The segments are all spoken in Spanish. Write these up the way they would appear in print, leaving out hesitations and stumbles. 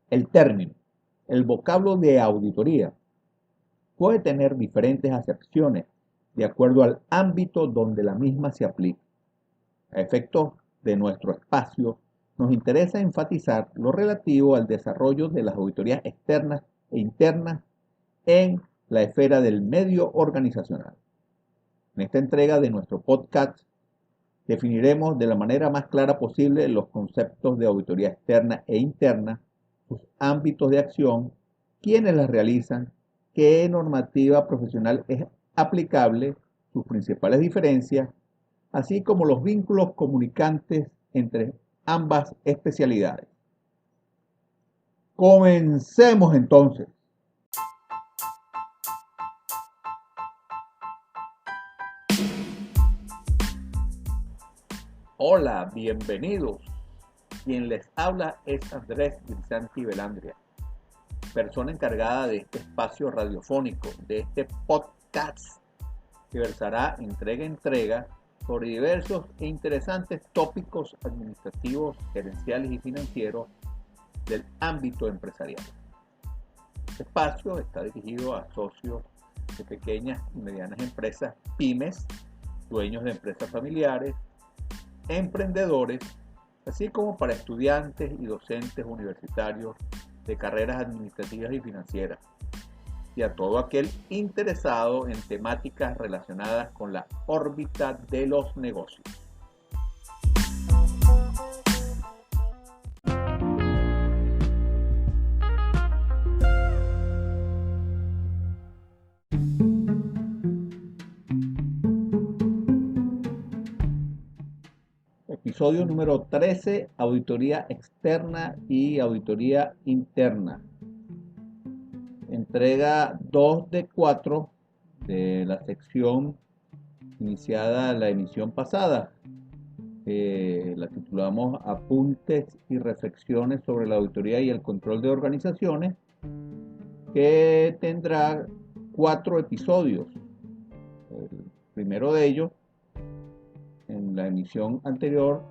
El término, el vocablo de auditoría puede tener diferentes acepciones de acuerdo al ámbito donde la misma se aplica. A efectos de nuestro espacio, nos interesa enfatizar lo relativo al desarrollo de las auditorías externas e internas en la esfera del medio organizacional. En esta entrega de nuestro podcast definiremos de la manera más clara posible los conceptos de auditoría externa e interna, sus ámbitos de acción, quiénes las realizan, qué normativa profesional es aplicable, sus principales diferencias, así como los vínculos comunicantes entre ambas especialidades. Comencemos entonces. Hola, bienvenidos. Quien les habla es Andrés Grisanti Velandria, persona encargada de este espacio radiofónico, de este podcast, que versará entrega a entrega sobre diversos e interesantes tópicos administrativos, gerenciales y financieros del ámbito empresarial. Este espacio está dirigido a socios de pequeñas y medianas empresas, pymes, dueños de empresas familiares, emprendedores, así como para estudiantes y docentes universitarios de carreras administrativas y financieras, y a todo aquel interesado en temáticas relacionadas con la órbita de los negocios. Episodio número 13, auditoría externa y auditoría interna. Entrega 2 de 4 de la sección iniciada la emisión pasada. La titulamos Apuntes y reflexiones sobre la auditoría y el control de organizaciones, que tendrá 4 episodios. El primero de ellos, en la emisión anterior,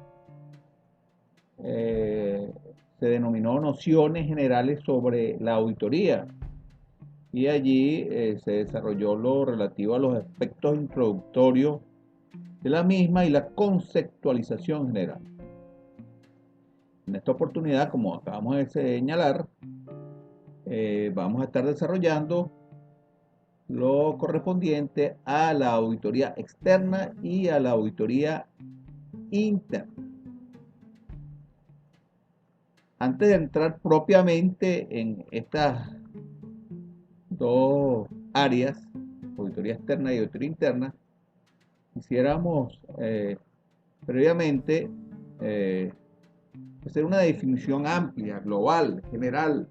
se denominó Nociones Generales sobre la Auditoría, y allí se desarrolló lo relativo a los aspectos introductorios de la misma y la conceptualización general. En esta oportunidad, como acabamos de señalar, vamos a estar desarrollando lo correspondiente a la auditoría externa y a la auditoría interna. Antes de entrar propiamente en estas dos áreas, auditoría externa y auditoría interna, quisiéramos previamente hacer una definición amplia, global, general,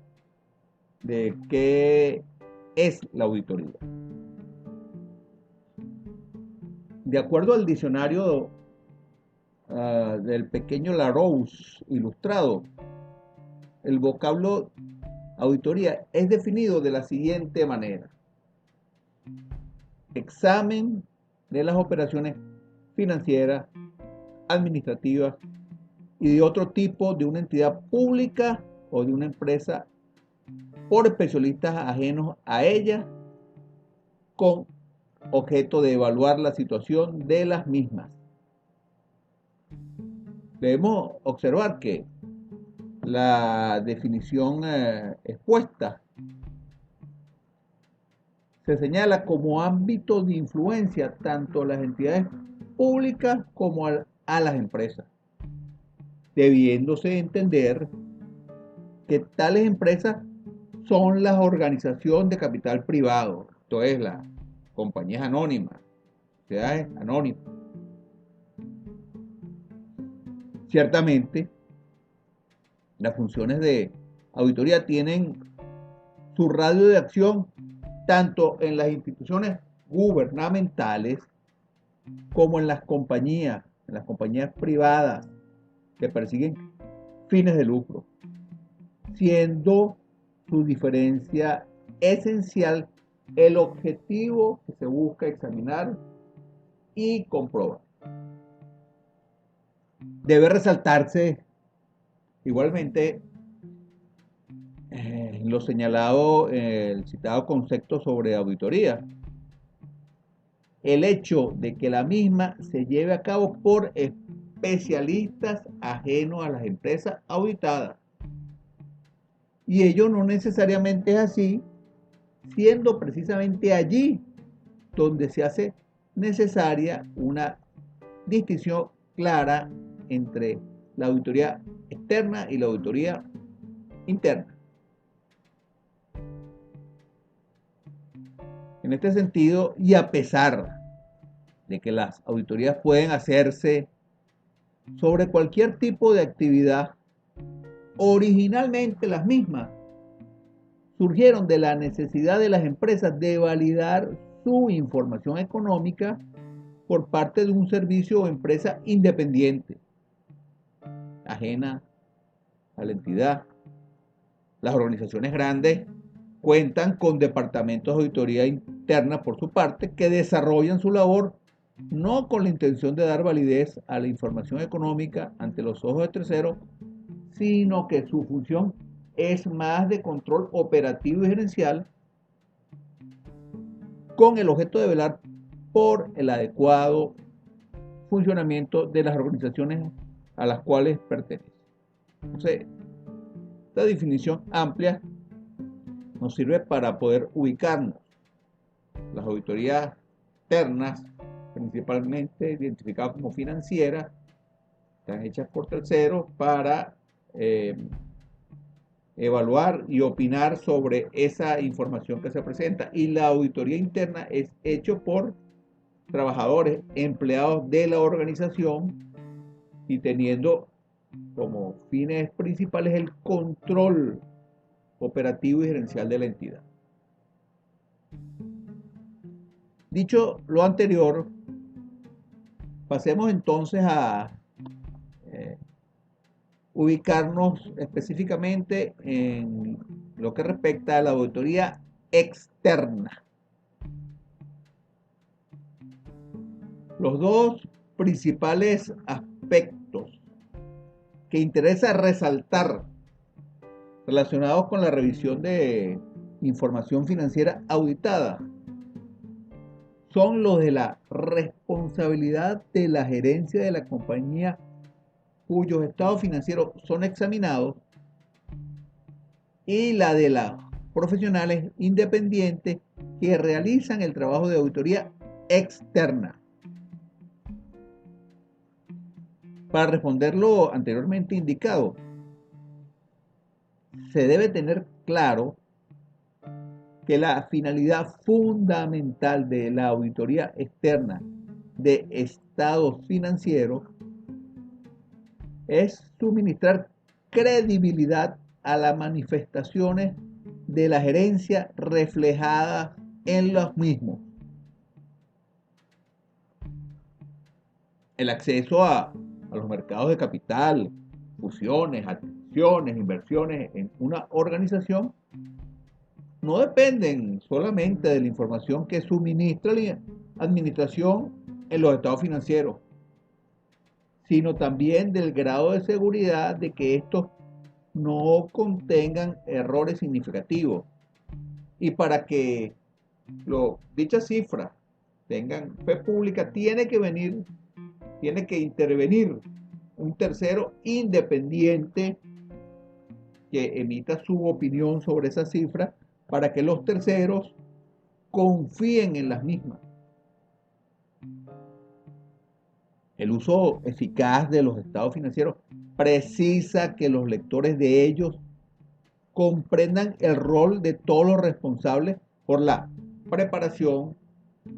de qué es la auditoría. De acuerdo al diccionario del pequeño Larousse ilustrado, el vocablo auditoría es definido de la siguiente manera: examen de las operaciones financieras, administrativas y de otro tipo de una entidad pública o de una empresa por especialistas ajenos a ella, con objeto de evaluar la situación de las mismas. Debemos observar que la definición expuesta se señala como ámbito de influencia tanto a las entidades públicas como a las empresas, debiéndose entender que tales empresas son las organizaciones de capital privado, esto es, las compañías anónimas, sociedades anónimas. Ciertamente, las funciones de auditoría tienen su radio de acción tanto en las instituciones gubernamentales como en las compañías privadas que persiguen fines de lucro, siendo su diferencia esencial el objetivo que se busca examinar y comprobar. Debe resaltarse igualmente en lo señalado, el citado concepto sobre auditoría, el hecho de que la misma se lleve a cabo por especialistas ajenos a las empresas auditadas. Y ello no necesariamente es así, siendo precisamente allí donde se hace necesaria una distinción clara entre la auditoría externa y la auditoría interna. En este sentido, y a pesar de que las auditorías pueden hacerse sobre cualquier tipo de actividad, originalmente las mismas surgieron de la necesidad de las empresas de validar su información económica por parte de un servicio o empresa independiente, ajena a la entidad. Las organizaciones grandes cuentan con departamentos de auditoría interna por su parte que desarrollan su labor no con la intención de dar validez a la información económica ante los ojos de terceros, sino que su función es más de control operativo y gerencial con el objeto de velar por el adecuado funcionamiento de las organizaciones a las cuales pertenece. Entonces, esta definición amplia nos sirve para poder ubicarnos. Las auditorías externas, principalmente identificadas como financieras, están hechas por terceros para evaluar y opinar sobre esa información que se presenta. Y la auditoría interna es hecho por trabajadores, empleados de la organización y teniendo como fines principales el control operativo y gerencial de la entidad. Dicho lo anterior, pasemos entonces a ubicarnos específicamente en lo que respecta a la auditoría externa. Los dos principales aspectos que interesa resaltar relacionados con la revisión de información financiera auditada son los de la responsabilidad de la gerencia de la compañía cuyos estados financieros son examinados y la de los profesionales independientes que realizan el trabajo de auditoría externa. Para responder lo anteriormente indicado, se debe tener claro que la finalidad fundamental de la auditoría externa de estados financieros es suministrar credibilidad a las manifestaciones de la gerencia reflejadas en los mismos. El acceso a los mercados de capital, fusiones, adquisiciones, inversiones en una organización no dependen solamente de la información que suministra la administración en los estados financieros, sino también del grado de seguridad de que estos no contengan errores significativos. Y para que dichas cifras tengan fe pública, tiene que intervenir un tercero independiente que emita su opinión sobre esa cifra para que los terceros confíen en las mismas. El uso eficaz de los estados financieros precisa que los lectores de ellos comprendan el rol de todos los responsables por la preparación,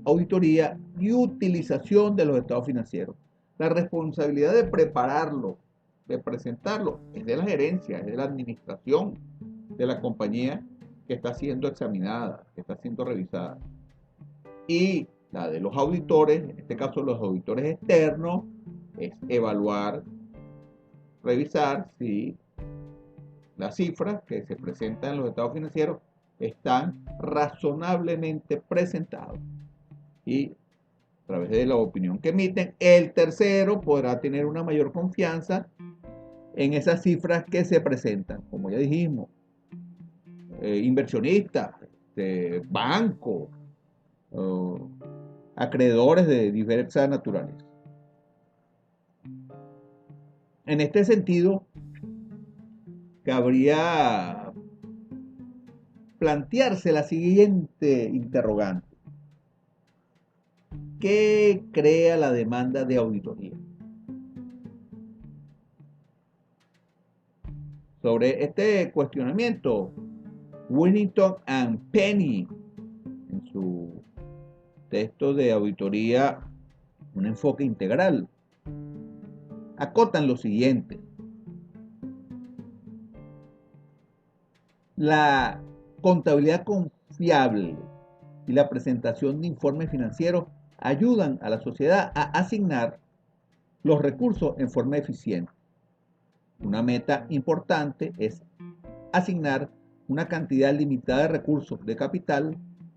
auditoría y utilización de los estados financieros. La responsabilidad de prepararlo, de presentarlo, es de la gerencia, es de la administración de la compañía que está siendo examinada, que está siendo revisada. Y la de los auditores, en este caso los auditores externos, es evaluar, revisar si las cifras que se presentan en los estados financieros están razonablemente presentados. Y a través de la opinión que emiten, el tercero podrá tener una mayor confianza en esas cifras que se presentan. Como ya dijimos, inversionistas, bancos, acreedores de diversa naturaleza. En este sentido, cabría plantearse la siguiente interrogante. ¿Qué crea la demanda de auditoría? Sobre este cuestionamiento, Winnington and Penny, en su texto de auditoría, un enfoque integral, acotan lo siguiente. La contabilidad confiable y la presentación de informes financieros ayudan a la sociedad a asignar los recursos en forma eficiente. Una meta importante es asignar una cantidad limitada de recursos de capital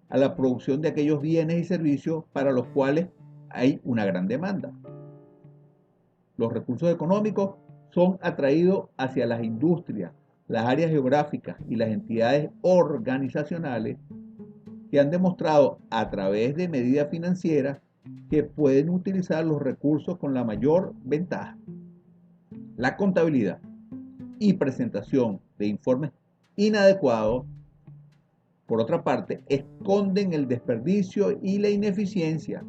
a la producción de aquellos bienes y servicios para los cuales hay una gran demanda. Los recursos económicos son atraídos hacia las industrias, las áreas geográficas y las entidades organizacionales que han demostrado a través de medidas financieras que pueden utilizar los recursos con la mayor ventaja. La contabilidad y presentación de informes inadecuados, por otra parte, esconden el desperdicio y la ineficiencia,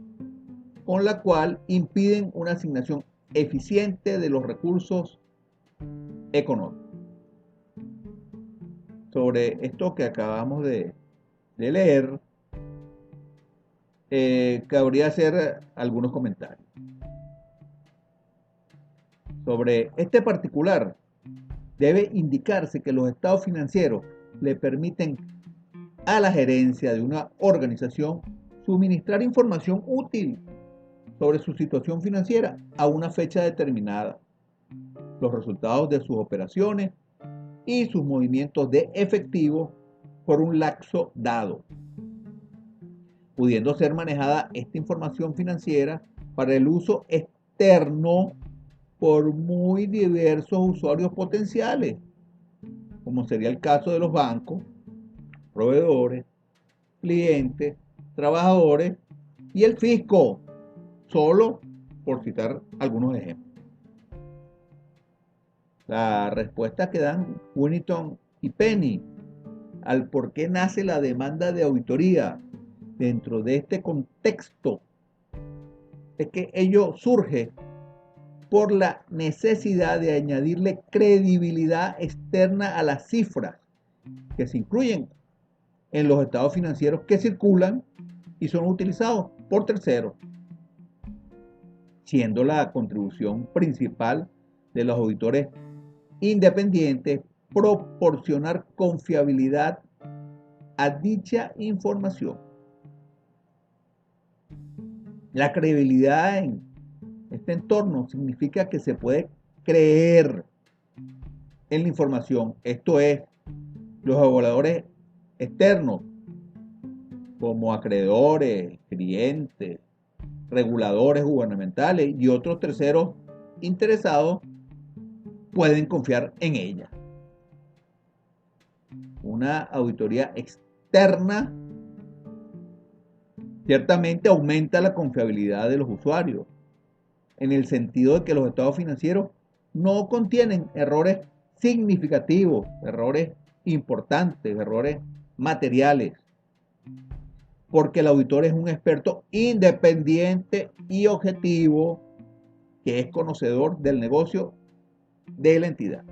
con la cual impiden una asignación eficiente de los recursos económicos. Sobre esto que acabamos de leer, cabría hacer algunos comentarios. Sobre este particular, debe indicarse que los estados financieros le permiten a la gerencia de una organización suministrar información útil sobre su situación financiera a una fecha determinada, los resultados de sus operaciones y sus movimientos de efectivo por un lapso dado, pudiendo ser manejada esta información financiera para el uso externo por muy diversos usuarios potenciales, como sería el caso de los bancos, proveedores, clientes, trabajadores y el fisco, solo por citar algunos ejemplos. La respuesta que dan Winnington y Penny al por qué nace la demanda de auditoría dentro de este contexto es que ello surge por la necesidad de añadirle credibilidad externa a las cifras que se incluyen en los estados financieros que circulan y son utilizados por terceros, siendo la contribución principal de los auditores independientes proporcionar confiabilidad a dicha información. La credibilidad en este entorno significa que se puede creer en la información, esto es, los evaluadores externos, como acreedores, clientes, reguladores gubernamentales y otros terceros interesados, pueden confiar en ella. Una auditoría externa ciertamente aumenta la confiabilidad de los usuarios, en el sentido de que los estados financieros no contienen errores significativos, errores importantes, errores materiales, porque el auditor es un experto independiente y objetivo que es conocedor del negocio de la entidad.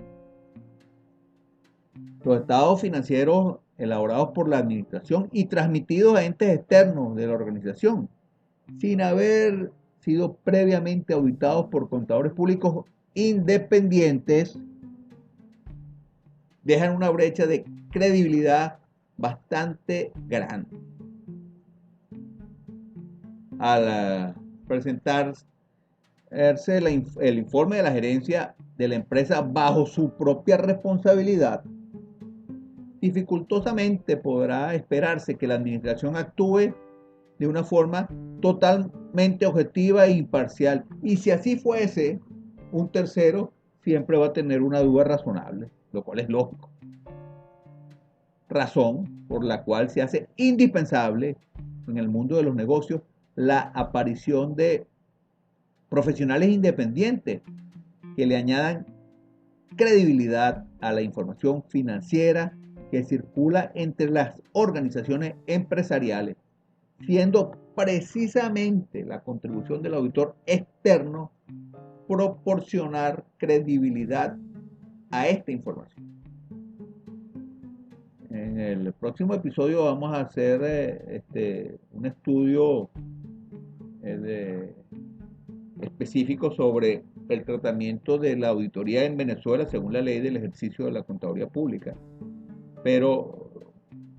Los estados financieros elaborados por la administración y transmitidos a entes externos de la organización, sin haber sido previamente auditados por contadores públicos independientes, dejan una brecha de credibilidad bastante grande. Al presentarse el informe de la gerencia de la empresa bajo su propia responsabilidad, dificultosamente podrá esperarse que la administración actúe de una forma totalmente objetiva e imparcial. Y si así fuese, un tercero siempre va a tener una duda razonable, lo cual es lógico. razón por la cual se hace indispensable en el mundo de los negocios la aparición de profesionales independientes que le añadan credibilidad a la información financiera que circula entre las organizaciones empresariales, siendo precisamente la contribución del auditor externo proporcionar credibilidad a esta información. En el próximo episodio vamos a hacer un estudio específico sobre el tratamiento de la auditoría en Venezuela según la ley del ejercicio de la contaduría pública. Pero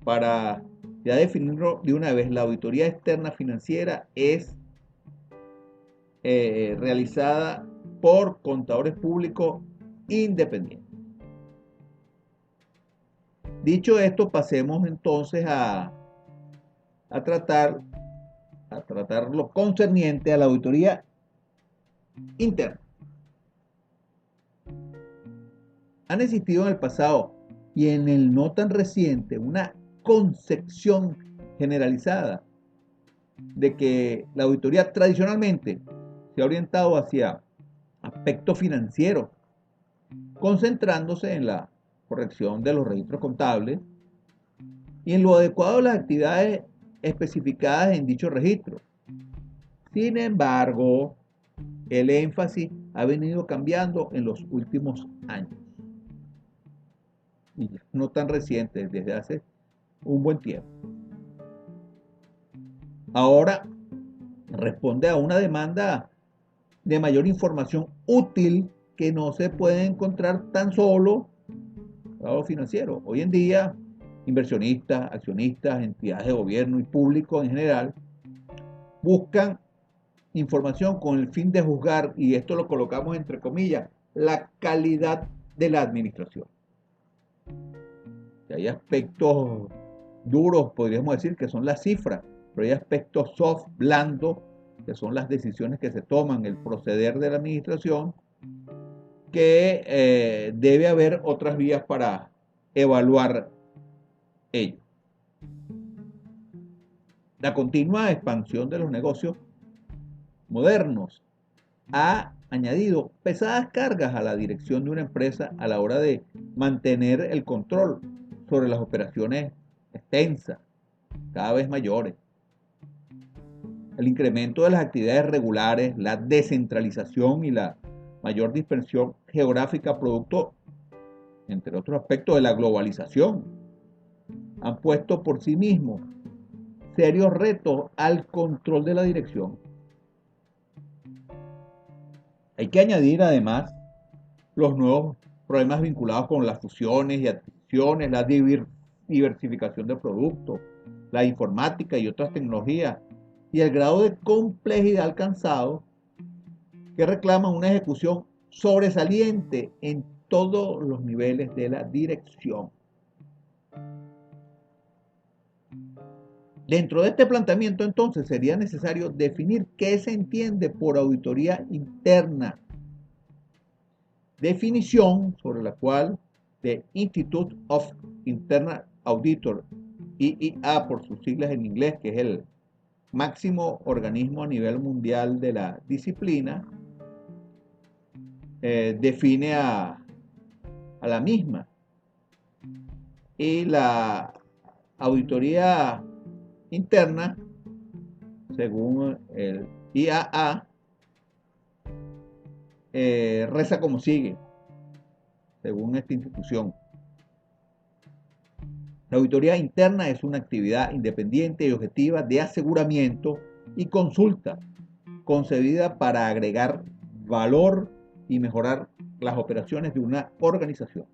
para ya definirlo de una vez, la auditoría externa financiera es realizada por contadores públicos independientes. Dicho esto, pasemos entonces a tratar lo concerniente a la auditoría interna. Han existido en el pasado y en el no tan reciente una concepción generalizada de que la auditoría tradicionalmente se ha orientado hacia aspectos financieros, concentrándose en la corrección de los registros contables y en lo adecuado de las actividades especificadas en dicho registro. Sin embargo, el énfasis ha venido cambiando en los últimos años. Y no tan reciente, desde hace un buen tiempo. Ahora responde a una demanda de mayor información útil que no se puede encontrar tan solo en el lado financiero. Hoy en día, inversionistas, accionistas, entidades de gobierno y público en general buscan información con el fin de juzgar, y esto lo colocamos entre comillas, la calidad de la administración. Hay aspectos duros, podríamos decir, que son las cifras, pero hay aspectos soft, blandos, que son las decisiones que se toman, el proceder de la administración, que debe haber otras vías para evaluar ello. La continua expansión de los negocios modernos ha añadido pesadas cargas a la dirección de una empresa a la hora de mantener el control sobre las operaciones extensas, cada vez mayores. El incremento de las actividades regulares, la descentralización y la mayor dispersión geográfica producto, entre otros aspectos, de la globalización, han puesto por sí mismos serios retos al control de la dirección. Hay que añadir además los nuevos problemas vinculados con las fusiones y adquisiciones, la diversificación de productos, la informática y otras tecnologías, y el grado de complejidad alcanzado que reclama una ejecución sobresaliente en todos los niveles de la dirección. Dentro de este planteamiento, entonces, sería necesario definir qué se entiende por auditoría interna, definición sobre la cual The Institute of Internal Auditor, IIA por sus siglas en inglés, que es el máximo organismo a nivel mundial de la disciplina, define a la misma. Y la auditoría interna, según el IAA, reza como sigue, según esta institución. La auditoría interna es una actividad independiente y objetiva de aseguramiento y consulta, concebida para agregar valor y mejorar las operaciones de una organización.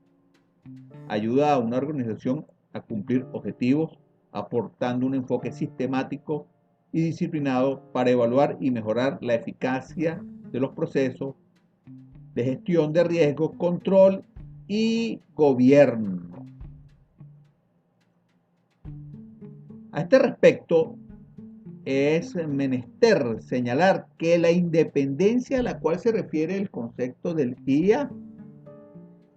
Ayuda a una organización a cumplir objetivos, aportando un enfoque sistemático y disciplinado para evaluar y mejorar la eficacia de los procesos de gestión de riesgo, control y gobierno. A este respecto, es menester señalar que la independencia a la cual se refiere el concepto del IA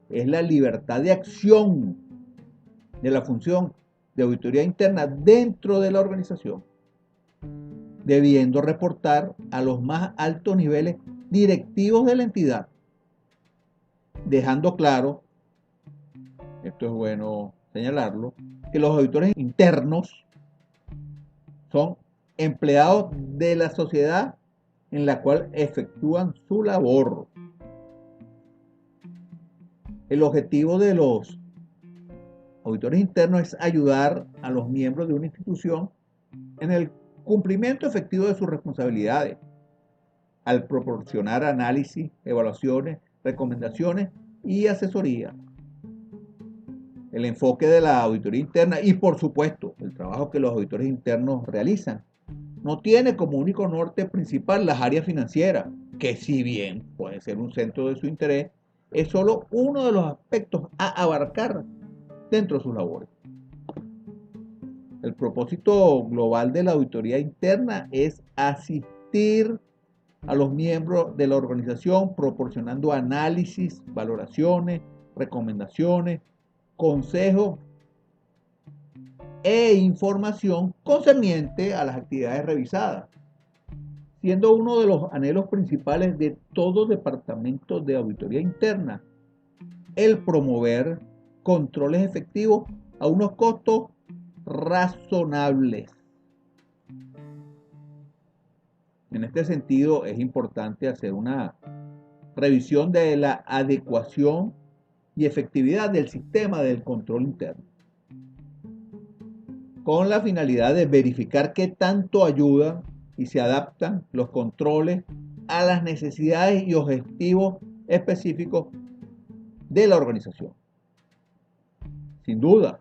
es la libertad de acción de la función de auditoría interna dentro de la organización, debiendo reportar a los más altos niveles directivos de la entidad, dejando claro, esto es bueno señalarlo, que los auditores internos son empleados de la sociedad en la cual efectúan su labor. El objetivo de los auditores internos es ayudar a los miembros de una institución en el cumplimiento efectivo de sus responsabilidades, al proporcionar análisis, evaluaciones, recomendaciones y asesoría. El enfoque de la auditoría interna y, por supuesto, el trabajo que los auditores internos realizan no tiene como único norte principal las áreas financieras, que si bien puede ser un centro de su interés, es solo uno de los aspectos a abarcar dentro de sus labores. El propósito global de la auditoría interna es asistir a los miembros de la organización proporcionando análisis, valoraciones, recomendaciones, consejos e información concerniente a las actividades revisadas, siendo uno de los anhelos principales de todo departamento de auditoría interna el promover controles efectivos a unos costos razonables. En este sentido, es importante hacer una revisión de la adecuación y efectividad del sistema del control interno, con la finalidad de verificar qué tanto ayudan y se adaptan los controles a las necesidades y objetivos específicos de la organización. Sin duda,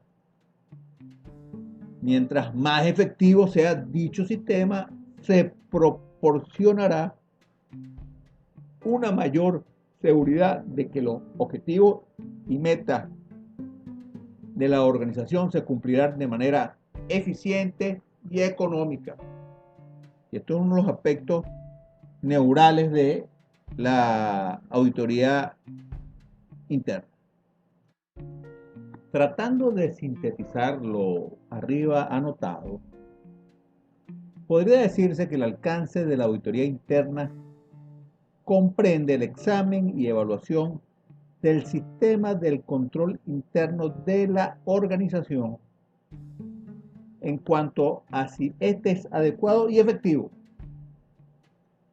mientras más efectivo sea dicho sistema, se proporcionará una mayor seguridad de que los objetivos y metas de la organización se cumplirán de manera eficiente y económica. Y esto es uno de los aspectos neurales de la auditoría interna. Tratando de sintetizar lo arriba anotado, podría decirse que el alcance de la auditoría interna comprende el examen y evaluación del sistema del control interno de la organización en cuanto a si éste es adecuado y efectivo,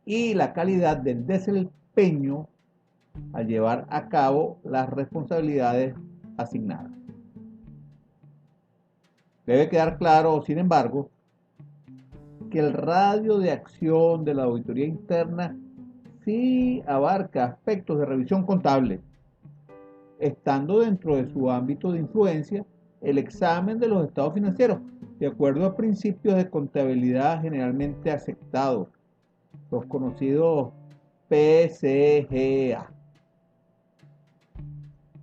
y la calidad del desempeño al llevar a cabo las responsabilidades asignadas. Debe quedar claro, sin embargo, que el radio de acción de la auditoría interna sí abarca aspectos de revisión contable, estando dentro de su ámbito de influencia el examen de los estados financieros, de acuerdo a principios de contabilidad generalmente aceptados, los conocidos PCGA.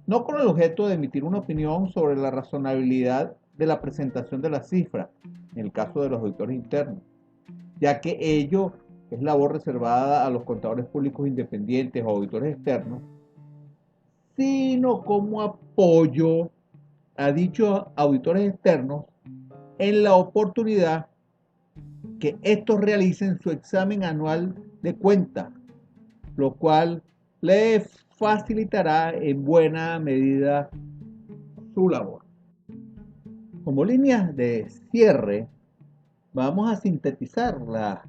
No con el objeto de emitir una opinión sobre la razonabilidad de la presentación de las cifras, en el caso de los auditores internos, ya que ello es labor reservada a los contadores públicos independientes o auditores externos, sino como apoyo a dichos auditores externos en la oportunidad que estos realicen su examen anual de cuentas, lo cual les facilitará en buena medida su labor. Como líneas de cierre, vamos a sintetizar las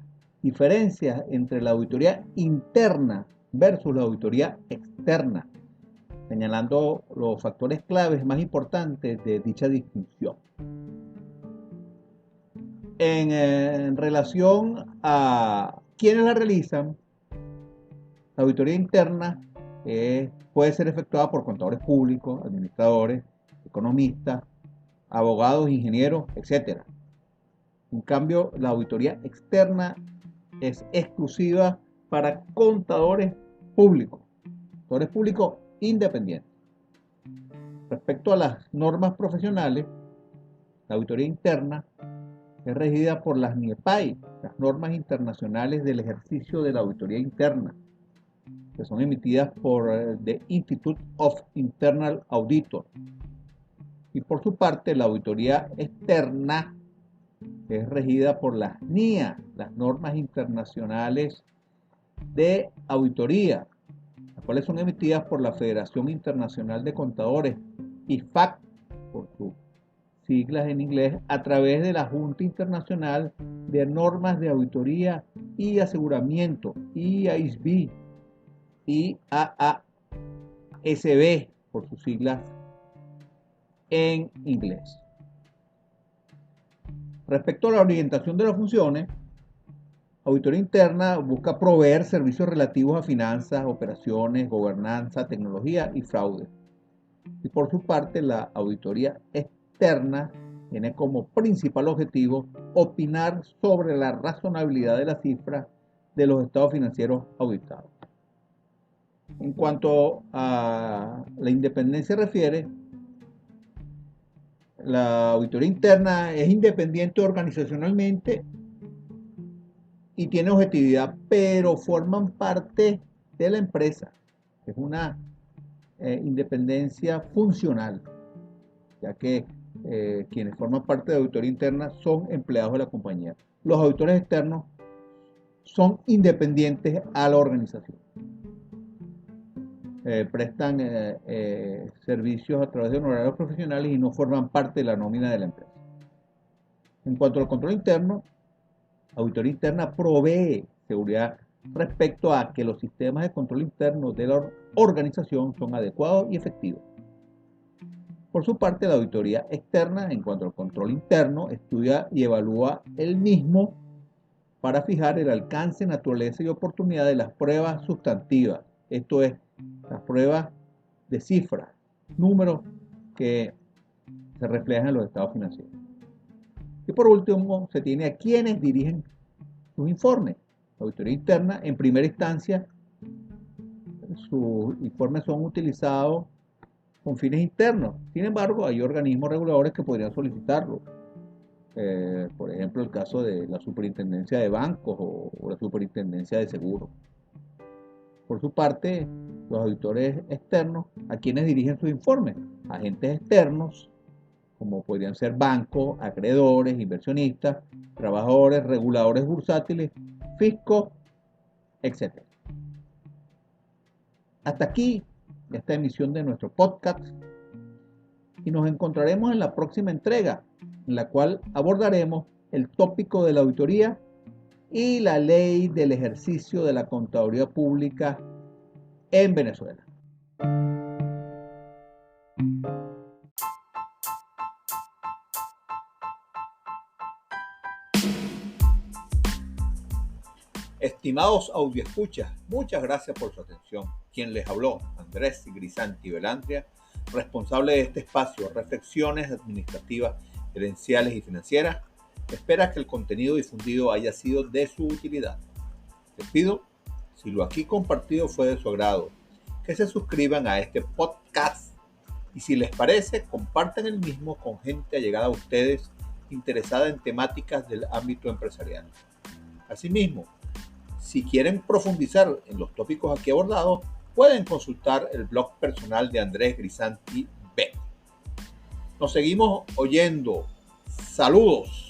diferencias entre la auditoría interna versus la auditoría externa, señalando los factores claves más importantes de dicha distinción. En relación a quienes la realizan, la auditoría interna puede ser efectuada por contadores públicos, administradores, economistas, abogados, ingenieros, etc. En cambio, la auditoría externa es exclusiva para contadores públicos independientes. Respecto a las normas profesionales, la auditoría interna es regida por las NIEPAI, las normas internacionales del ejercicio de la auditoría interna, que son emitidas por the Institute of Internal Auditors. Y por su parte, la auditoría externa es regida por las NIA, las normas internacionales de auditoría, las cuales son emitidas por la Federación Internacional de Contadores, IFAC, por sus siglas en inglés, a través de la Junta Internacional de Normas de Auditoría y Aseguramiento, IASB, IAASB, por sus siglas en inglés. Respecto a la orientación de las funciones, auditoría interna busca proveer servicios relativos a finanzas, operaciones, gobernanza, tecnología y fraude. Y por su parte, la auditoría externa tiene como principal objetivo opinar sobre la razonabilidad de las cifras de los estados financieros auditados. En cuanto a la independencia refiere, la auditoría interna es independiente organizacionalmente y tiene objetividad, pero forman parte de la empresa. Es una independencia funcional, ya que quienes forman parte de la auditoría interna son empleados de la compañía. Los auditores externos son independientes a la organización. Prestan servicios a través de honorarios profesionales y no forman parte de la nómina de la empresa. En cuanto al control interno, la auditoría interna provee seguridad respecto a que los sistemas de control interno de la organización son adecuados y efectivos. Por su parte, la auditoría externa, en cuanto al control interno, estudia y evalúa el mismo para fijar el alcance, naturaleza y oportunidad de las pruebas sustantivas, esto es, las pruebas de cifras, números que se reflejan en los estados financieros. Y por último, se tiene a quienes dirigen sus informes. La auditoría interna, en primera instancia, sus informes son utilizados con fines internos. Sin embargo, hay organismos reguladores que podrían solicitarlo. Por ejemplo, el caso de la Superintendencia de Bancos o la Superintendencia de Seguros. Por su parte, los auditores externos, ¿a quienes dirigen sus informes? Agentes externos, como podrían ser bancos, acreedores, inversionistas, trabajadores, reguladores bursátiles, fiscos, etc. Hasta aquí esta emisión de nuestro podcast y nos encontraremos en la próxima entrega, en la cual abordaremos el tópico de la auditoría y la ley del ejercicio de la contaduría pública en Venezuela. Estimados audioescuchas, muchas gracias por su atención. Quien les habló, Andrés Grisanti Belandria, responsable de este espacio, Reflexiones Administrativas, Gerenciales y Financieras. Espera que el contenido difundido haya sido de su utilidad. Les pido, si lo aquí compartido fue de su agrado, que se suscriban a este podcast y si les parece, compartan el mismo con gente allegada a ustedes interesada en temáticas del ámbito empresarial. Asimismo, si quieren profundizar en los tópicos aquí abordados, pueden consultar el blog personal de Andrés Grisanti B. Nos seguimos oyendo. Saludos.